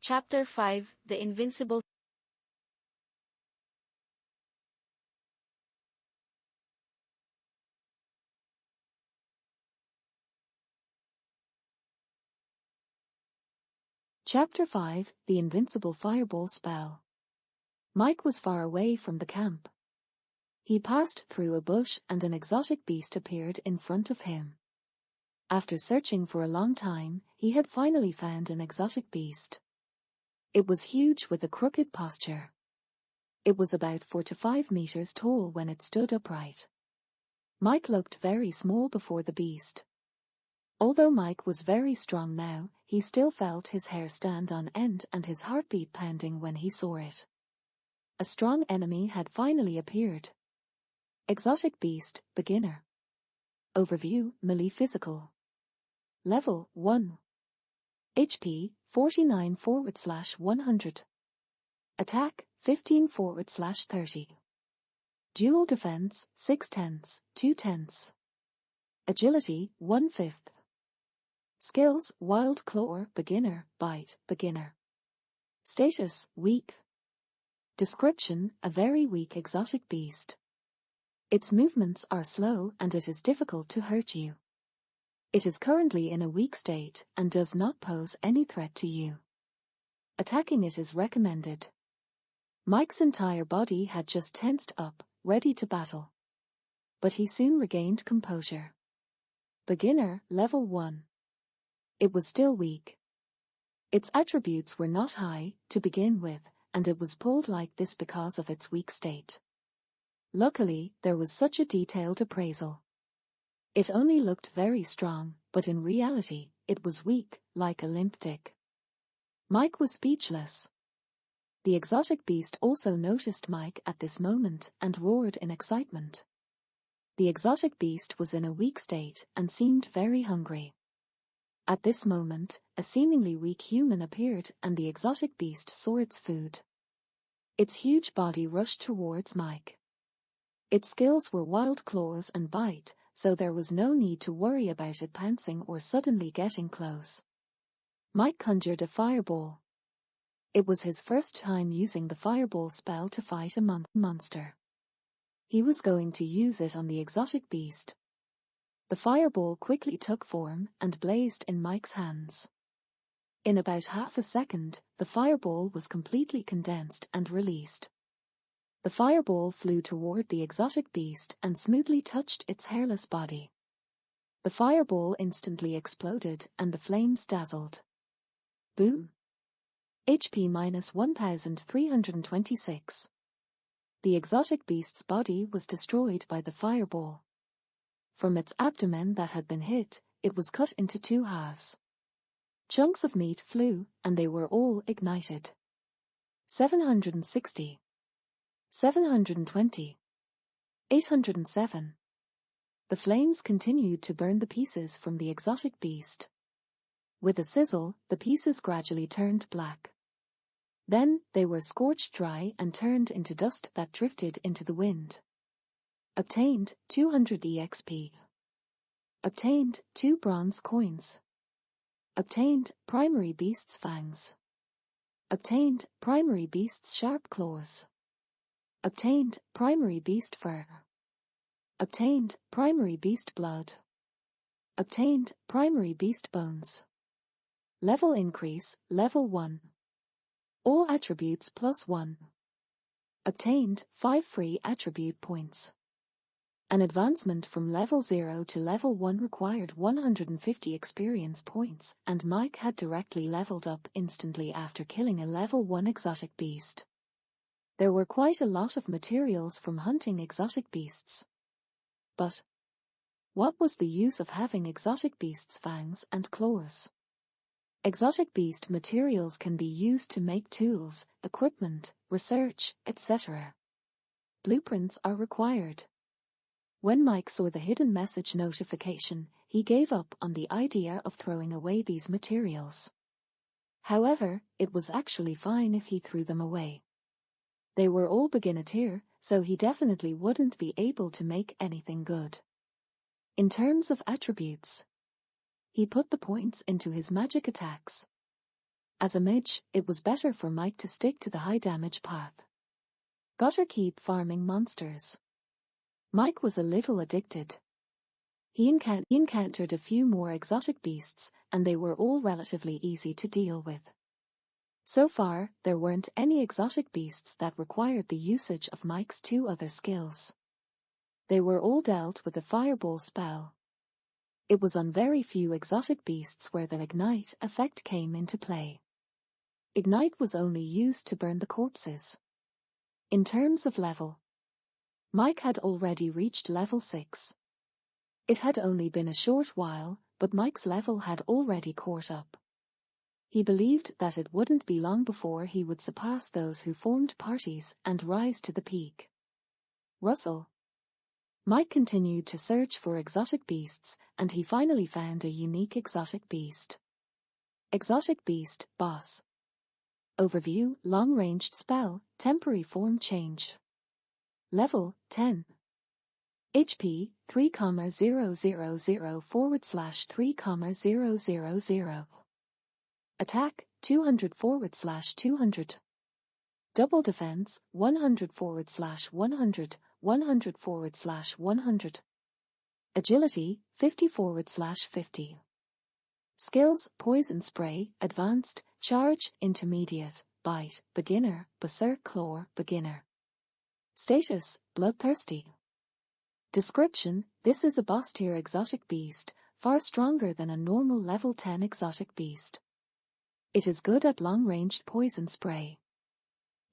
Chapter 5 The Invincible. Chapter 5 The Invincible Fireball Spell. Mike was far away from the camp. He passed through a bush and an exotic beast appeared in front of him. After searching for a long time, he had finally found an exotic beast. It was huge with a crooked posture. It was about 4 to 5 meters tall when it stood upright. Mike looked very small before the beast. Although Mike was very strong now, he still felt his hair stand on end and his heartbeat pounding when he saw it. A strong enemy had finally appeared. Exotic Beast, Beginner. Overview, Melee Physical. Level 1. HP, 49/100. Attack, 15/30. Dual Defense, 6/10, 2/10. Agility, 1/5. Skills, Wild Claw, Beginner, Bite, Beginner. Status, Weak. Description, a very weak exotic beast. Its movements are slow and it is difficult to hurt you. It is currently in a weak state and does not pose any threat to you. Attacking it is recommended. Mike's entire body had just tensed up, ready to battle. But he soon regained composure. Beginner, Level 1. It was still weak. Its attributes were not high, to begin with, and it was pulled like this because of its weak state. Luckily, there was such a detailed appraisal. It only looked very strong, but in reality, it was weak, like a limp dick. Mike was speechless. The exotic beast also noticed Mike at this moment and roared in excitement. The exotic beast was in a weak state and seemed very hungry. At this moment, a seemingly weak human appeared and the exotic beast saw its food. Its huge body rushed towards Mike. Its skills were Wild Claws and Bite, so there was no need to worry about it pouncing or suddenly getting close. Mike conjured a fireball. It was his first time using the fireball spell to fight a monster. He was going to use it on the exotic beast. The fireball quickly took form and blazed in Mike's hands. In about half a second, the fireball was completely condensed and released. The fireball flew toward the exotic beast and smoothly touched its hairless body. The fireball instantly exploded and the flames dazzled. Boom! HP minus 1326. The exotic beast's body was destroyed by the fireball. From its abdomen that had been hit, it was cut into 2 halves. Chunks of meat flew, and they were all ignited. 760. 720. 807. The flames continued to burn the pieces from the exotic beast. With a sizzle, the pieces gradually turned black. Then, they were scorched dry and turned into dust that drifted into the wind. Obtained, 200 EXP. Obtained, 2 bronze coins. Obtained, primary beast's fangs. Obtained, primary beast's sharp claws. Obtained, primary beast fur. Obtained, primary beast blood. Obtained, primary beast bones. Level increase, Level 1. All attributes +1. Obtained, 5 free attribute points. An advancement from Level 0 to Level 1 required 150 experience points, and Mike had directly leveled up instantly after killing a Level 1 exotic beast. There were quite a lot of materials from hunting exotic beasts. But what was the use of having exotic beasts' fangs and claws? Exotic beast materials can be used to make tools, equipment, research, etc. Blueprints are required. When Mike saw the hidden message notification, he gave up on the idea of throwing away these materials. However, it was actually fine if he threw them away. They were all beginner tier, so he definitely wouldn't be able to make anything good. In terms of attributes, he put the points into his magic attacks. As a mage, it was better for Mike to stick to the high-damage path. Gotta keep farming monsters. Mike was a little addicted. He encountered a few more exotic beasts, and they were all relatively easy to deal with. So far, there weren't any exotic beasts that required the usage of Mike's two other skills. They were all dealt with a fireball spell. It was on very few exotic beasts where the ignite effect came into play. Ignite was only used to burn the corpses. In terms of level, Mike had already reached level 6. It had only been a short while, but Mike's level had already caught up. He believed that it wouldn't be long before he would surpass those who formed parties and rise to the peak. Russell. Mike continued to search for exotic beasts, and he finally found a unique exotic beast. Exotic beast, boss. Overview, long-ranged spell, temporary form change. Level, 10. HP, 3,000/3,000. Attack, 200/200. Double defense, 100/100, 100/100. Agility, 50/50. Skills, poison spray, advanced, charge, intermediate, bite, beginner, berserk claw, beginner. Status, bloodthirsty. Description, this is a boss tier exotic beast, far stronger than a normal level 10 exotic beast. It is good at long-ranged poison spray.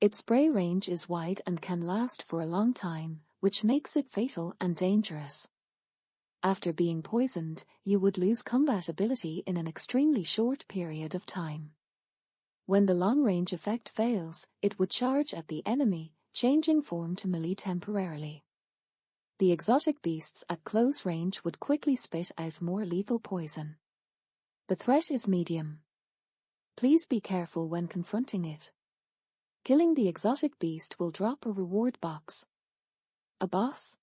Its spray range is wide and can last for a long time, which makes it fatal and dangerous. After being poisoned, you would lose combat ability in an extremely short period of time. When the long-range effect fails, it would charge at the enemy, changing form to melee temporarily. The exotic beasts at close range would quickly spit out more lethal poison. The threat is medium. Please be careful when confronting it. Killing the exotic beast will drop a reward box. A boss?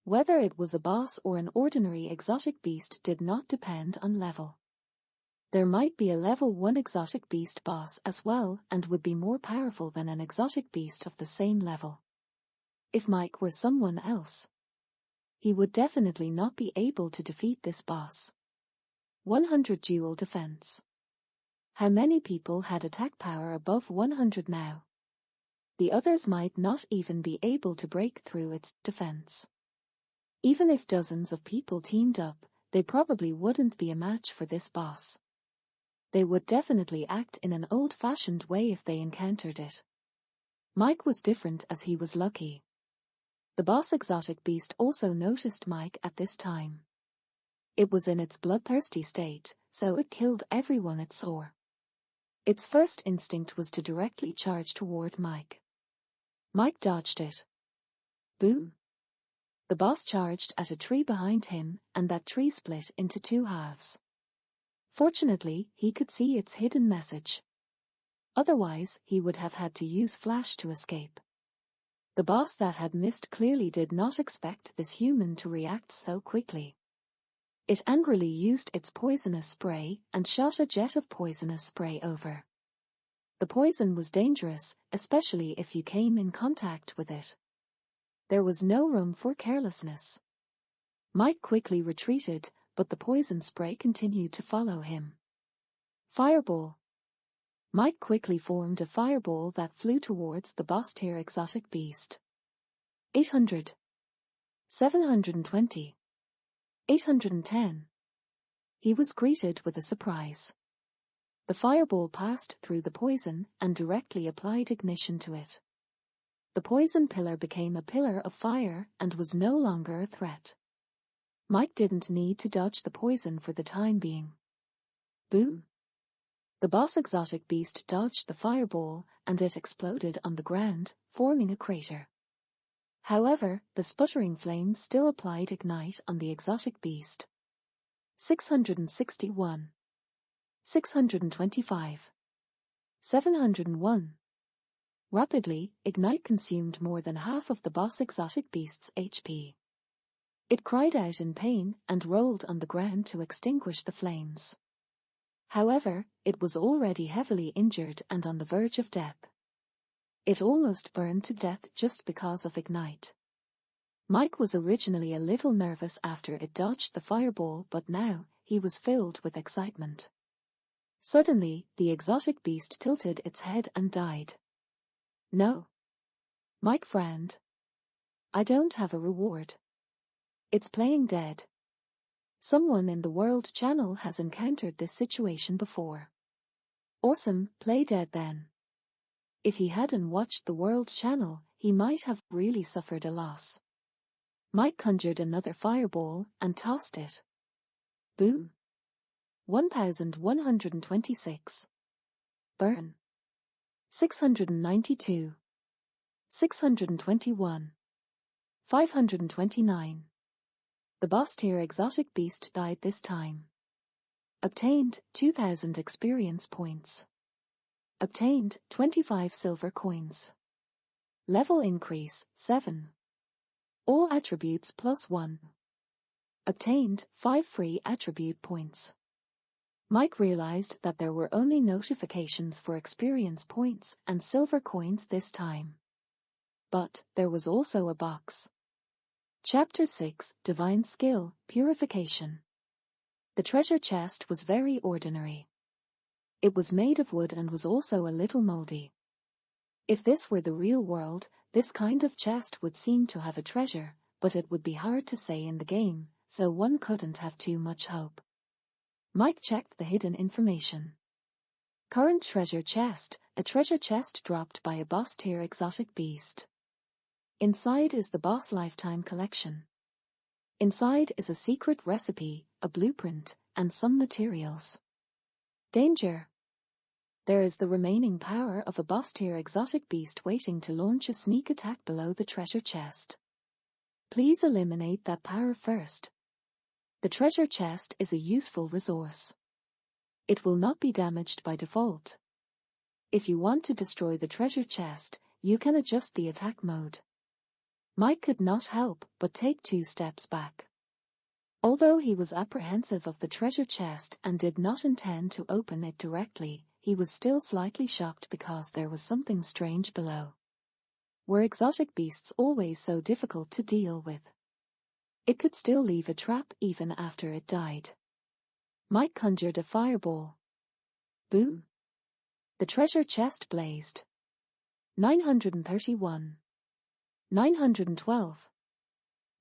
Whether it was a boss or an ordinary exotic beast did not depend on level. There might be a level 1 exotic beast boss as well and would be more powerful than an exotic beast of the same level. If Mike were someone else, he would definitely not be able to defeat this boss. 100 dual defense. How many people had attack power above 100 now? The others might not even be able to break through its defense. Even if dozens of people teamed up, they probably wouldn't be a match for this boss. They would definitely act in an old-fashioned way if they encountered it. Mike was different as he was lucky. The boss exotic beast also noticed Mike at this time. It was in its bloodthirsty state, so it killed everyone it saw. Its first instinct was to directly charge toward Mike. Mike dodged it. Boom! The boss charged at a tree behind him, and that tree split into 2 halves. Fortunately, he could see its hidden message. Otherwise, he would have had to use flash to escape. The boss that had missed clearly did not expect this human to react so quickly. It angrily used its poisonous spray and shot a jet of poisonous spray over. The poison was dangerous, especially if you came in contact with it. There was no room for carelessness. Mike quickly retreated, but the poison spray continued to follow him. Fireball. Mike quickly formed a fireball that flew towards the boss tier exotic beast. 800. 720. 810. He was greeted with a surprise. The fireball passed through the poison and directly applied ignition to it. The poison pillar became a pillar of fire and was no longer a threat. Mike didn't need to dodge the poison for the time being. Boom! The boss exotic beast dodged the fireball and it exploded on the ground, forming a crater. However, the sputtering flames still applied ignite on the exotic beast. 661. 625. 701. Rapidly, ignite consumed more than half of the boss exotic beast's HP. It cried out in pain and rolled on the ground to extinguish the flames. However, it was already heavily injured and on the verge of death. It almost burned to death just because of ignite. Mike was originally a little nervous after it dodged the fireball, but now he was filled with excitement. Suddenly, the exotic beast tilted its head and died. No. Mike frowned. I don't have a reward. It's playing dead. Someone in the World Channel has encountered this situation before. Awesome, play dead then. If he hadn't watched the World Channel, he might have really suffered a loss. Mike conjured another fireball and tossed it. Boom. 1126. Burn. 692. 621. 529. The boss tier exotic beast died this time. Obtained 2000 experience points. Obtained 25 silver coins. Level increase 7. All attributes +1. Obtained 5 free attribute points. Mike realized that there were only notifications for experience points and silver coins this time. But there was also a box. Chapter 6, Divine Skill, Purification. The treasure chest was very ordinary. It was made of wood and was also a little moldy. If this were the real world, this kind of chest would seem to have a treasure, but it would be hard to say in the game, so one couldn't have too much hope. Mike checked the hidden information. Current treasure chest, a treasure chest dropped by a boss tier exotic beast. Inside is the boss lifetime collection. Inside is a secret recipe, a blueprint, and some materials. Danger. There is the remaining power of a boss tier exotic beast waiting to launch a sneak attack below the treasure chest. Please eliminate that power first. The treasure chest is a useful resource. It will not be damaged by default. If you want to destroy the treasure chest, you can adjust the attack mode. Mike could not help but take 2 steps back. Although he was apprehensive of the treasure chest and did not intend to open it directly, he was still slightly shocked because there was something strange below. Were exotic beasts always so difficult to deal with? It could still leave a trap even after it died. Mike conjured a fireball. Boom. The treasure chest blazed. 931. 912.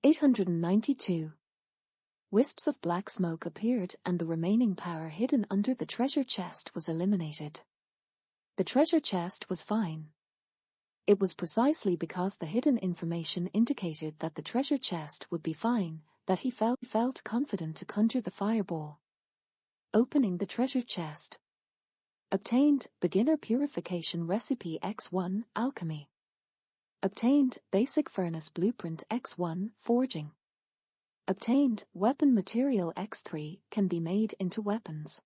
892. Wisps of black smoke appeared and the remaining power hidden under the treasure chest was eliminated. The treasure chest was fine. It was precisely because the hidden information indicated that the treasure chest would be fine that he felt confident to conjure the fireball. Opening the treasure chest. Obtained Beginner Purification Recipe X1 Alchemy. Obtained Basic Furnace Blueprint X1 Forging. Obtained Weapon Material X3 can be made into weapons.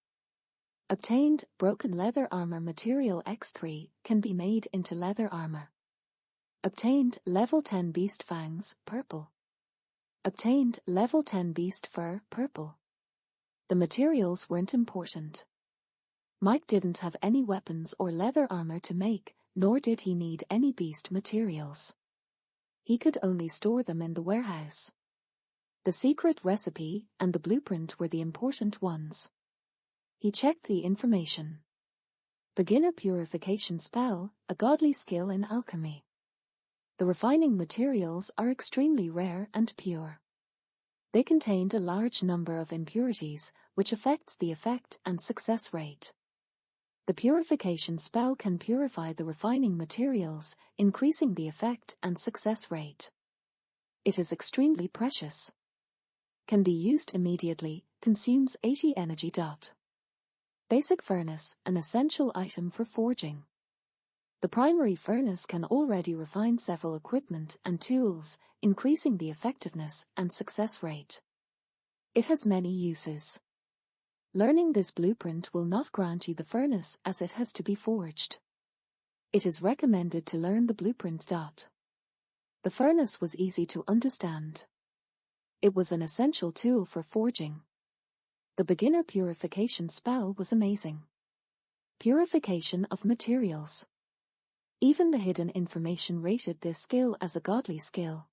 Obtained Broken Leather Armor Material X3 can be made into leather armor. Obtained Level 10 Beast Fangs Purple. Obtained Level 10 Beast Fur Purple. The materials weren't important. Mike didn't have any weapons or leather armor to make, nor did he need any beast materials. He could only store them in the warehouse. The secret recipe and the blueprint were the important ones. He checked the information. Beginner Purification Spell, a godly skill in alchemy. The refining materials are extremely rare and pure. They contained a large number of impurities, which affects the effect and success rate. The purification spell can purify the refining materials, increasing the effect and success rate. It is extremely precious. Can be used immediately, consumes 80 energy. Basic Furnace, an essential item for forging. The primary furnace can already refine several equipment and tools, increasing the effectiveness and success rate. It has many uses. Learning this blueprint will not grant you the furnace as it has to be forged. It is recommended to learn the blueprint. The furnace was easy to understand. It was an essential tool for forging. The beginner purification spell was amazing. Purification of materials. Even the hidden information rated this skill as a godly skill.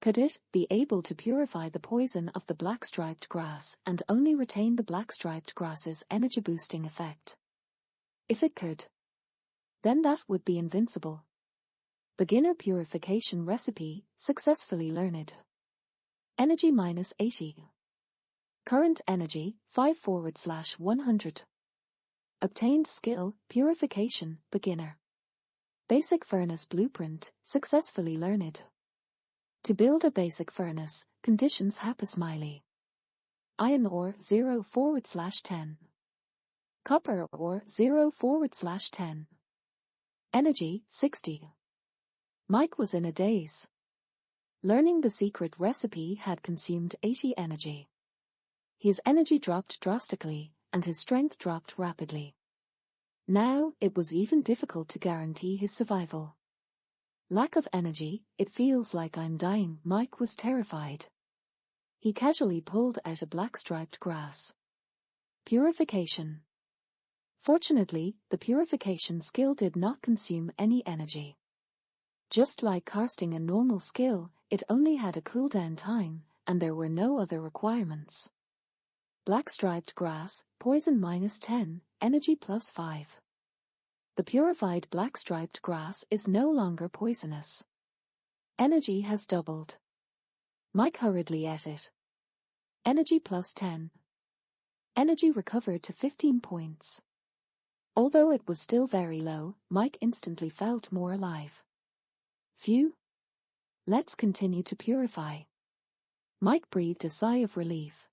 Could it be able to purify the poison of the black-striped grass and only retain the black-striped grass's energy-boosting effect? If it could, then that would be invincible. Beginner purification recipe, successfully learned. Energy -80. Current energy, 5/100. Obtained skill, purification, beginner. Basic furnace blueprint, successfully learned. To build a basic furnace, conditions happy smiley. Iron ore 0/10. Copper ore 0/10. Energy 60. Mike was in a daze. Learning the secret recipe had consumed 80 energy. His energy dropped drastically, and his strength dropped rapidly. Now, it was even difficult to guarantee his survival. Lack of energy, it feels like I'm dying. Mike was terrified. He casually pulled out a black-striped grass. Purification. Fortunately, the purification skill did not consume any energy. Just like casting a normal skill, it only had a cooldown time, and there were no other requirements. Black-striped grass, poison -10, energy +5. The purified black-striped grass is no longer poisonous. Energy has doubled. Mike hurriedly ate it. Energy +10. Energy recovered to 15 points. Although it was still very low, Mike instantly felt more alive. Phew! Let's continue to purify. Mike breathed a sigh of relief.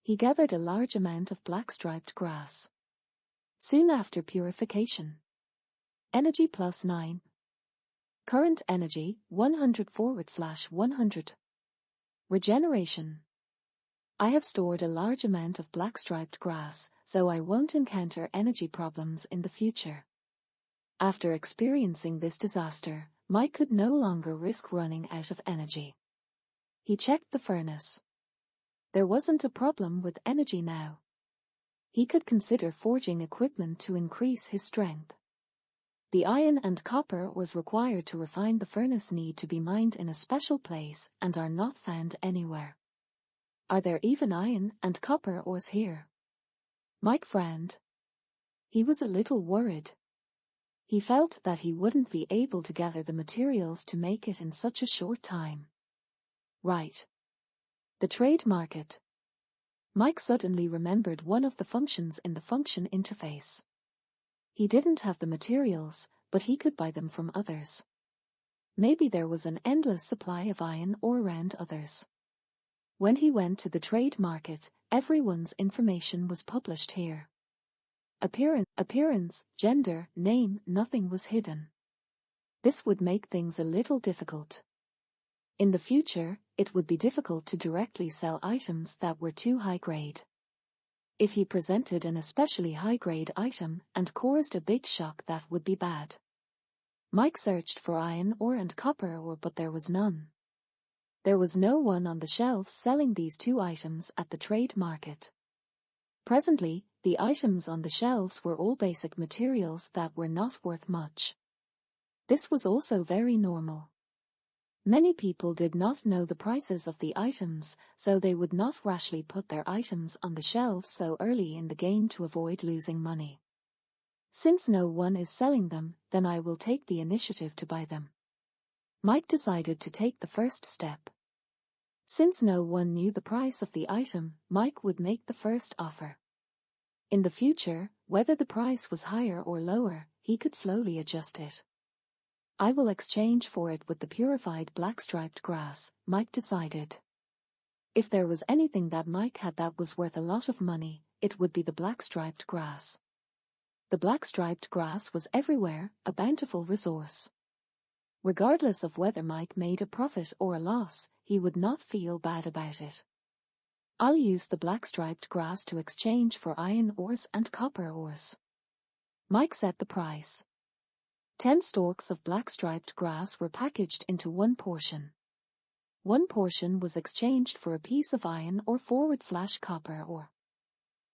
He gathered a large amount of black-striped grass. Soon after purification. Energy +9. Current energy, 100/100. Regeneration. I have stored a large amount of black-striped grass, so I won't encounter energy problems in the future. After experiencing this disaster, Mike could no longer risk running out of energy. He checked the furnace. There wasn't a problem with energy now. He could consider forging equipment to increase his strength. The iron and copper was required to refine the furnace need to be mined in a special place and are not found anywhere. Are there even iron and copper ores here? Mike frowned. He was a little worried. He felt that he wouldn't be able to gather the materials to make it in such a short time. Right. The trade market. Mike suddenly remembered one of the functions in the function interface. He didn't have the materials, but he could buy them from others. Maybe there was an endless supply of iron ore around others. When he went to the trade market, everyone's information was published here. Appearance, gender, name, nothing was hidden. This would make things a little difficult. In the future, it would be difficult to directly sell items that were too high grade. If he presented an especially high-grade item and caused a big shock, that would be bad. Mike searched for iron ore and copper ore, but there was none. There was no one on the shelves selling these two items at the trade market. Presently, the items on the shelves were all basic materials that were not worth much. This was also very normal. Many people did not know the prices of the items, so they would not rashly put their items on the shelves so early in the game to avoid losing money. Since no one is selling them, then I will take the initiative to buy them. Mike decided to take the first step. Since no one knew the price of the item, Mike would make the first offer. In the future, whether the price was higher or lower, he could slowly adjust it. I will exchange for it with the purified black-striped grass, Mike decided. If there was anything that Mike had that was worth a lot of money, it would be the black-striped grass. The black-striped grass was everywhere, a bountiful resource. Regardless of whether Mike made a profit or a loss, he would not feel bad about it. I'll use the black-striped grass to exchange for iron ores and copper ores. Mike set the price. 10 stalks of black-striped grass were packaged into one portion. 1 portion was exchanged for a piece of iron or /copper ore.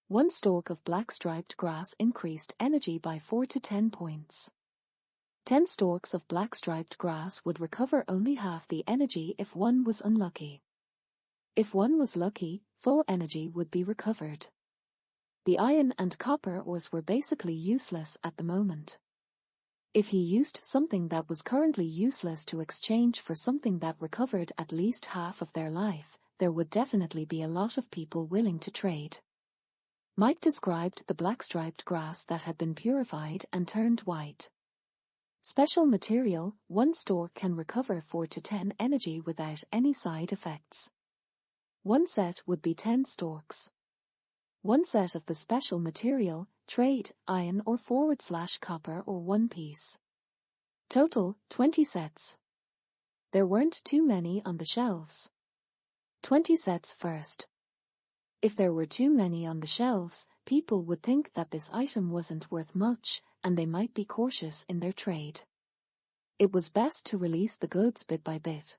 1 stalk of black striped grass increased energy by 4 to 10 points. 10 stalks of black striped grass would recover only half the energy if one was unlucky. If one was lucky, full energy would be recovered. The iron and copper ores were basically useless at the moment. If he used something that was currently useless to exchange for something that recovered at least half of their life, there would definitely be a lot of people willing to trade. Mike described the black striped grass that had been purified and turned white. Special material, 1 stalk can recover 4 to 10 energy without any side effects. 1 set would be 10 stalks. 1 set of the special material, trade, iron or /copper or 1 piece. Total, 20 sets. There weren't too many on the shelves. 20 sets first. If there were too many on the shelves, people would think that this item wasn't worth much, and they might be cautious in their trade. It was best to release the goods bit by bit.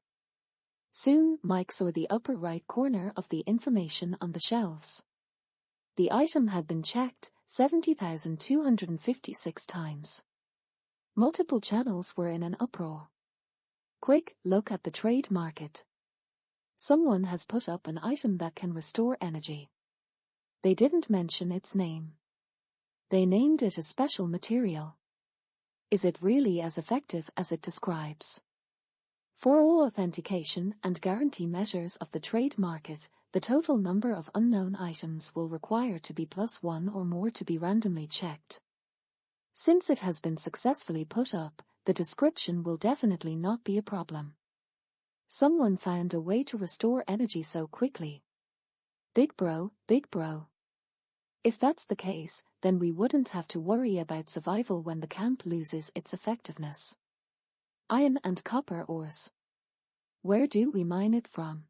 Soon, Mike saw the upper right corner of the information on the shelves. The item had been checked 70,256 times. Multiple channels were in an uproar. Quick, look at the trade market. Someone has put up an item that can restore energy. They didn't mention its name. They named it a special material. Is it really as effective as it describes? For all authentication and guarantee measures of the trade market, the total number of unknown items will require to be +1 or more to be randomly checked. Since it has been successfully put up, the description will definitely not be a problem. Someone found a way to restore energy so quickly. Big bro, big bro. If that's the case, then we wouldn't have to worry about survival when the camp loses its effectiveness. Iron and copper ores. Where do we mine it from?